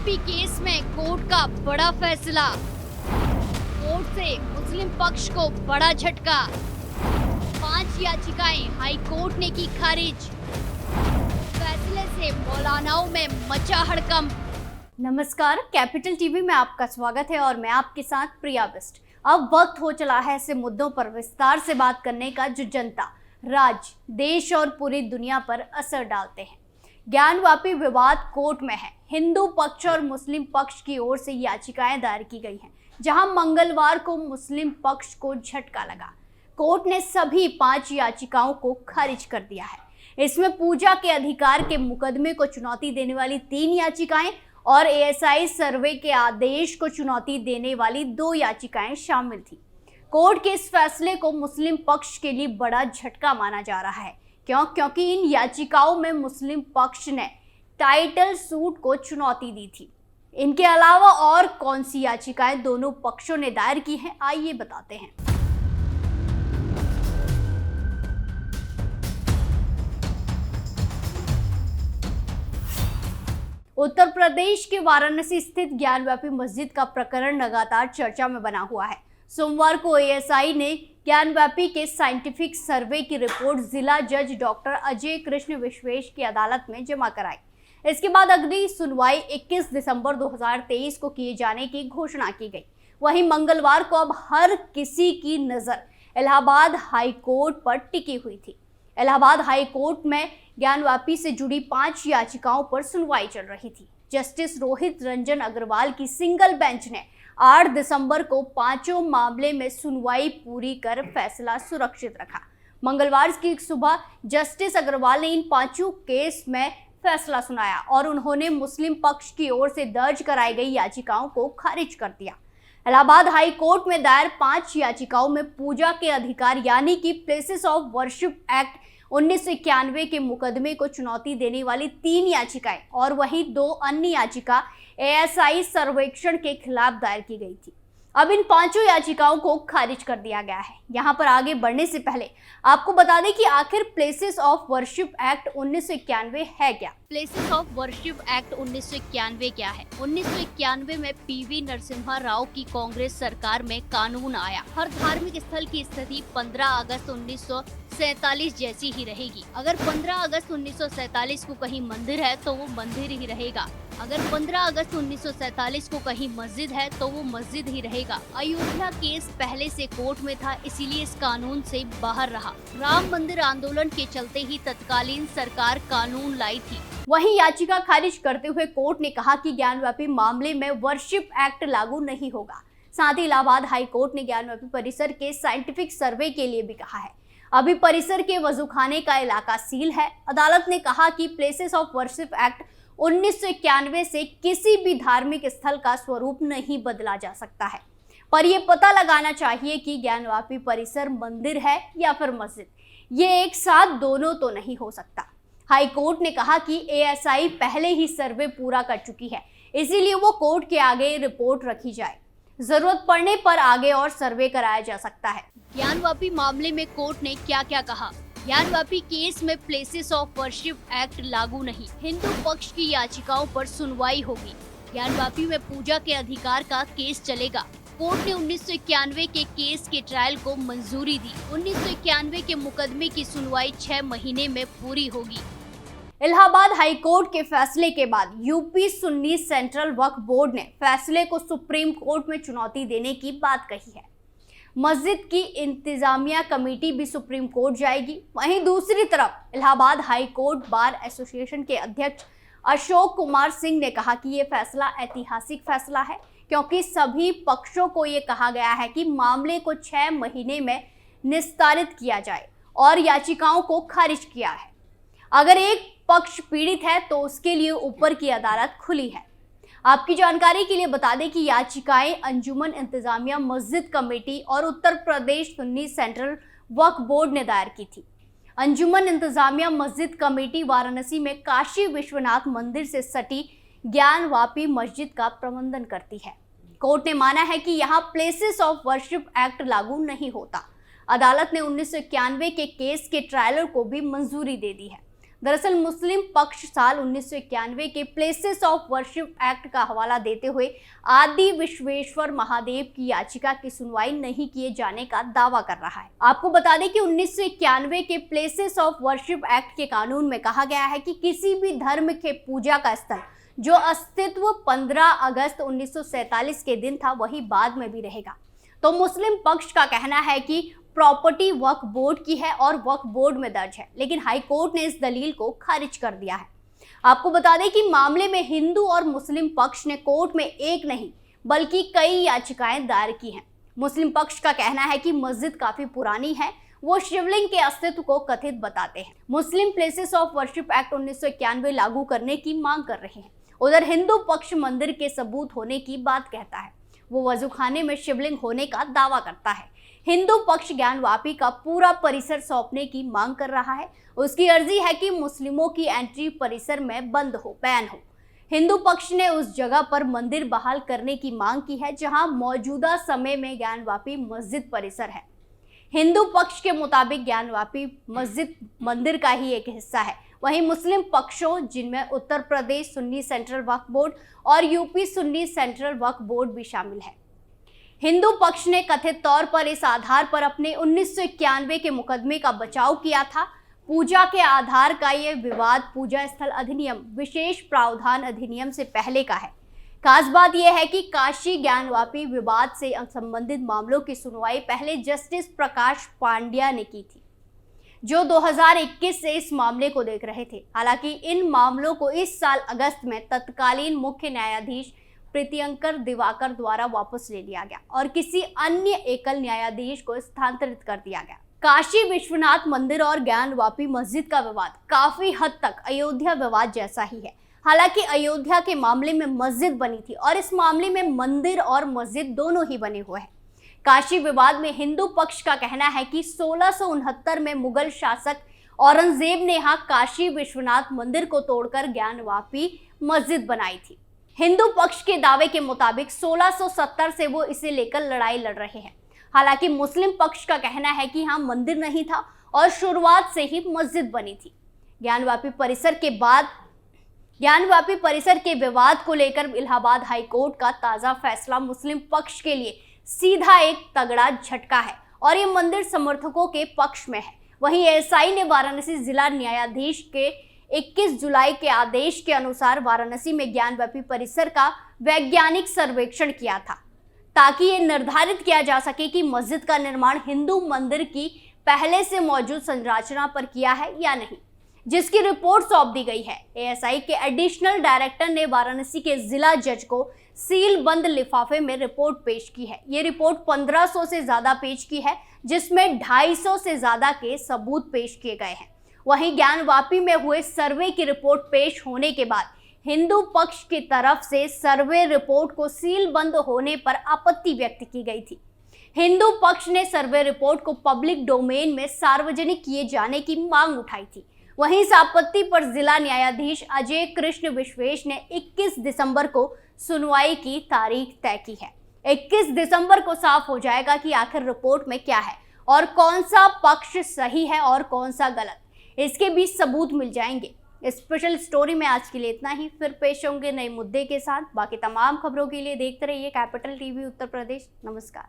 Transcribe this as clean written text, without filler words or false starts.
Gyanvapi case में court का बड़ा फैसला। कोर्ट से मुस्लिम पक्ष को बड़ा झटका। 5 याचिकाएं हाई कोर्ट ने की खारिज। फैसले से मौलानाओं में मचा हड़कंप। नमस्कार, कैपिटल टीवी में आपका स्वागत है और मैं आपके साथ प्रिया बिस्ट। अब वक्त हो चला है ऐसे मुद्दों पर विस्तार से बात करने का जो जनता, राज्य, देश और पूरी दुनिया पर असर डालते हैं। ज्ञानवापी विवाद कोर्ट में है। हिंदू पक्ष और मुस्लिम पक्ष की ओर से याचिकाएं दायर की गई हैं, जहां मंगलवार को मुस्लिम पक्ष को झटका लगा। कोर्ट ने सभी 5 याचिकाओं को खारिज कर दिया है। इसमें पूजा के अधिकार के मुकदमे को चुनौती देने वाली 3 याचिकाएं और एएसआई सर्वे के आदेश को चुनौती देने वाली 2 याचिकाएं शामिल थी। कोर्ट के इस फैसले को मुस्लिम पक्ष के लिए बड़ा झटका माना जा रहा है। क्योंकि इन याचिकाओं में मुस्लिम पक्ष ने टाइटल सूट को चुनौती दी थी। इनके अलावा और कौन सी याचिकाएं दोनों पक्षों ने दायर की हैं, आइए बताते हैं। उत्तर प्रदेश के वाराणसी स्थित ज्ञानवापी मस्जिद का प्रकरण लगातार चर्चा में बना हुआ है। सोमवार को एएसआई ने ज्ञानवापी के साइंटिफिक सर्वे की रिपोर्ट जिला जज डॉक्टर अजय कृष्ण विश्वेश की अदालत में जमा कराई। इसके बाद अगली सुनवाई 21 दिसंबर 2023 को किए जाने की घोषणा की गई। वहीं मंगलवार को अब हर किसी की नजर इलाहाबाद हाई कोर्ट पर टिकी हुई थी। इलाहाबाद हाई कोर्ट में ज्ञानवापी से जुड़ी 5 याचिकाओं पर सुनवाई चल रही थी। जस्टिस रोहित रंजन अग्रवाल की सिंगल बेंच ने 8 दिसंबर को 5 मामले में सुनवाई पूरी कर फैसला सुरक्षित रखा। मंगलवार की सुबह जस्टिस अग्रवाल ने इन 5 केस में फैसला सुनाया और उन्होंने मुस्लिम पक्ष की ओर से दर्ज कराई गई याचिकाओं को खारिज कर दिया। इलाहाबाद हाई कोर्ट में दायर 5 याचिकाओं में पूजा के अधिकार यानी कि प्लेसेस ऑफ वर्शिप एक्ट 1991 के मुकदमे को चुनौती देने वाली 3 याचिकाएं और वहीं 2 अन्य याचिका एएसआई सर्वेक्षण के खिलाफ दायर की गई थी। अब इन 5 याचिकाओं को खारिज कर दिया गया है। यहां पर आगे बढ़ने से पहले आपको बता दें कि आखिर प्लेसेस ऑफ वर्शिप एक्ट 1991 है क्या। प्लेसेस ऑफ वर्शिप एक्ट 1991 क्या है? 1991 में पीवी नरसिम्हा राव की कांग्रेस सरकार में कानून आया। हर धार्मिक स्थल की स्थिति 15 अगस्त 1947 जैसी ही रहेगी। अगर 15 अगस्त 1947 को कहीं मंदिर है तो वो मंदिर ही रहेगा। अगर 15 अगस्त 1947 को कहीं मस्जिद है तो वो मस्जिद ही रहेगा। अयोध्या केस पहले से कोर्ट में था, इसीलिए इस कानून से बाहर रहा। राम मंदिर आंदोलन के चलते ही तत्कालीन सरकार कानून लाई थी। वहीं याचिका खारिज करते हुए कोर्ट ने कहा कि ज्ञानवापी मामले में वर्शिप एक्ट लागू नहीं होगा। साथ ही इलाहाबाद हाई कोर्ट ने ज्ञानवापी परिसर के साइंटिफिक सर्वे के लिए भी कहा है। अभी परिसर के वजूखाने का इलाका सील है। अदालत ने कहा कि प्लेसेस ऑफ वर्शिप एक्ट 1991 से किसी भी धार्मिक स्थल का स्वरूप नहीं बदला जा सकता है, पर यह पता लगाना चाहिए कि ज्ञानवापी परिसर मंदिर है या फिर मस्जिद। ये एक साथ दोनों तो नहीं हो सकता। हाई कोर्ट ने कहा कि एएसआई पहले ही सर्वे पूरा कर चुकी है, इसीलिए वो कोर्ट के आगे रिपोर्ट रखी जाए। जरूरत पड़ने पर आगे और सर्वे कराया जा सकता है। ज्ञानवापी मामले में कोर्ट ने क्या क्या कहा? ज्ञानवापी केस में प्लेसेस ऑफ वर्शिप एक्ट लागू नहीं। हिंदू पक्ष की याचिकाओं पर सुनवाई होगी। ज्ञानवापी में पूजा के अधिकार का केस चलेगा। कोर्ट ने 1991 के केस के ट्रायल को मंजूरी दी। 1991 के मुकदमे की सुनवाई 6 महीने में पूरी होगी। इलाहाबाद हाई कोर्ट के फैसले के बाद यूपी सुन्नी सेंट्रल वक्फ बोर्ड ने फैसले को सुप्रीम कोर्ट में चुनौती देने की बात कही है। मस्जिद की इंतजामिया कमेटी भी सुप्रीम कोर्ट जाएगी। वहीं दूसरी तरफ Allahabad high court bar association के अध्यक्ष अशोक कुमार सिंह ने कहा कि ये फैसला ऐतिहासिक फैसला है, क्योंकि सभी पक्षों को ये कहा गया है कि मामले को 6 महीने में निस्तारित किया जाए और याचिकाओं को खारिज किया है। अगर एक पक्ष पीड़ित है तो उसके लिए ऊपर की अदालत खुली है। आपकी जानकारी के लिए बता दें कि याचिकाएं अंजुमन इंतजामिया मस्जिद कमेटी और उत्तर प्रदेश सुन्नी सेंट्रल वक्फ बोर्ड ने दायर की थी। अंजुमन इंतजामिया मस्जिद कमेटी वाराणसी में काशी विश्वनाथ मंदिर से सटी ज्ञानवापी मस्जिद का प्रबंधन करती है। कोर्ट ने माना है कि यहाँ प्लेसेस ऑफ वर्शिप एक्ट लागू नहीं होता। अदालत ने 1991 के केस के ट्रायलर को भी मंजूरी दे दी है। दरअसल मुस्लिम पक्ष साल 1991 के प्लेसेस ऑफ वर्शिप एक्ट का हवाला देते हुए आदि विश्वेश्वर महादेव की याचिका की सुनवाई नहीं किए जाने का दावा कर रहा है। आपको बता दें कि 1991 के प्लेसेस ऑफ वर्शिप एक्ट के कानून में कहा गया है कि किसी भी धर्म के पूजा का स्थल जो अस्तित्व 15 अगस्त 1947 के दिन था वही बाद में भी रहेगा। तो मुस्लिम पक्ष का कहना है कि प्रॉपर्टी वक्फ बोर्ड की है और वक्फ बोर्ड में दर्ज है, लेकिन हाई कोर्ट ने इस दलील को खारिज कर दिया है। आपको बता दें कि मामले में हिंदू और मुस्लिम पक्ष ने कोर्ट में एक नहीं बल्कि कई याचिकाएं दायर की हैं। मुस्लिम पक्ष का कहना है कि मस्जिद काफी पुरानी है, वो शिवलिंग के अस्तित्व को कथित बताते हैं। मुस्लिम प्लेसेस ऑफ वर्शिप एक्ट 1991 लागू करने की मांग कर रहे हैं। उधर हिंदू पक्ष मंदिर के सबूत होने की बात कहता है, वो वजूखाने में शिवलिंग होने का दावा करता है। हिंदू पक्ष ज्ञानवापी का पूरा परिसर सौंपने की मांग कर रहा है। उसकी अर्जी है कि मुस्लिमों की एंट्री परिसर में बंद हो, बैन हो। हिंदू पक्ष ने उस जगह पर मंदिर बहाल करने की मांग की है जहां मौजूदा समय में ज्ञानवापी मस्जिद परिसर है। हिंदू पक्ष के मुताबिक ज्ञानवापी मस्जिद मंदिर का ही एक हिस्सा है। वहीं मुस्लिम पक्षों, जिनमें उत्तर प्रदेश सुन्नी सेंट्रल वक्फ बोर्ड और यूपी सुन्नी सेंट्रल वक्फ बोर्ड भी शामिल है। हिंदू पक्ष ने कथित तौर पर इस आधार पर अपने 1991 के मुकदमे का बचाव किया था। पूजा के आधार का यह विवाद पूजा स्थल अधिनियम विशेष प्रावधान अधिनियम से पहले का है। खास बात यह है कि काशी ज्ञानवापी विवाद से संबंधित मामलों की सुनवाई पहले जस्टिस प्रकाश पांड्या ने की थी, जो 2021 से इस मामले को देख रहे थे। हालांकि इन मामलों को इस साल अगस्त में तत्कालीन मुख्य न्यायाधीश प्रीतियंकर दिवाकर द्वारा वापस ले लिया गया और किसी अन्य एकल न्यायाधीश को स्थानांतरित कर दिया गया। काशी विश्वनाथ मंदिर और ज्ञानवापी मस्जिद का विवाद काफी हद तक अयोध्या विवाद जैसा ही है। हालांकि अयोध्या के मामले में मस्जिद बनी थी और इस मामले में मंदिर और मस्जिद दोनों ही बने हुए हैं। काशी विवाद में हिंदू पक्ष का कहना है कि 1669 में मुगल शासक औरंगजेब ने यहाँ काशी विश्वनाथ मंदिर को तोड़कर ज्ञानवापी मस्जिद बनाई थी। हिंदू पक्ष के दावे के मुताबिक 1670 से वो इसे लेकर लड़ाई लड़ रहे हैं। हालांकि मुस्लिम पक्ष का कहना है कि यहाँ मंदिर नहीं था और शुरुआत से ही मस्जिद बनी थी। ज्ञानवापी परिसर के विवाद को लेकर इलाहाबाद हाई कोर्ट का ताजा फैसला मुस्लिम पक्ष के लिए सीधा एक तगड़ा झटका है और ये मंदिर समर्थकों के पक्ष में है। वहीं एएसआई ने वाराणसी जिला न्यायाधीश के 21 जुलाई के आदेश के अनुसार वाराणसी में ज्ञानवापी परिसर का वैज्ञानिक सर्वेक्षण किया था ताकि ये निर्धारित किया जा सके कि मस्जिद का निर्माण हिंदू मंदिर की पहले से मौजूद संरचना पर किया है या नहीं, जिसकी रिपोर्ट सौंप दी गई है। एएसआई के एडिशनल डायरेक्टर ने वाराणसी के जिला जज को सील बंद लिफाफे में रिपोर्ट पेश की है। ये रिपोर्ट 1500 से ज्यादा पेज की है, जिसमें 250 से ज्यादा के सबूत पेश किए गए हैं। वहीं ज्ञानवापी में हुए सर्वे की रिपोर्ट पेश होने के बाद हिंदू पक्ष की तरफ से सर्वे रिपोर्ट को सील बंद होने पर आपत्ति व्यक्त की गई थी। हिंदू पक्ष ने सर्वे रिपोर्ट को पब्लिक डोमेन में सार्वजनिक किए जाने की मांग उठाई थी। वहीं इस आपत्ति पर जिला न्यायाधीश अजय कृष्ण विश्वेश ने 21 दिसंबर को सुनवाई की तारीख तय की है। 21 दिसंबर को साफ हो जाएगा कि आखिर रिपोर्ट में क्या है और कौन सा पक्ष सही है और कौन सा गलत। इसके बीच सबूत मिल जाएंगे। स्पेशल स्टोरी में आज के लिए इतना ही। फिर पेश होंगे नए मुद्दे के साथ। बाकी तमाम खबरों के लिए देखते रहिए कैपिटल टीवी उत्तर प्रदेश। नमस्कार।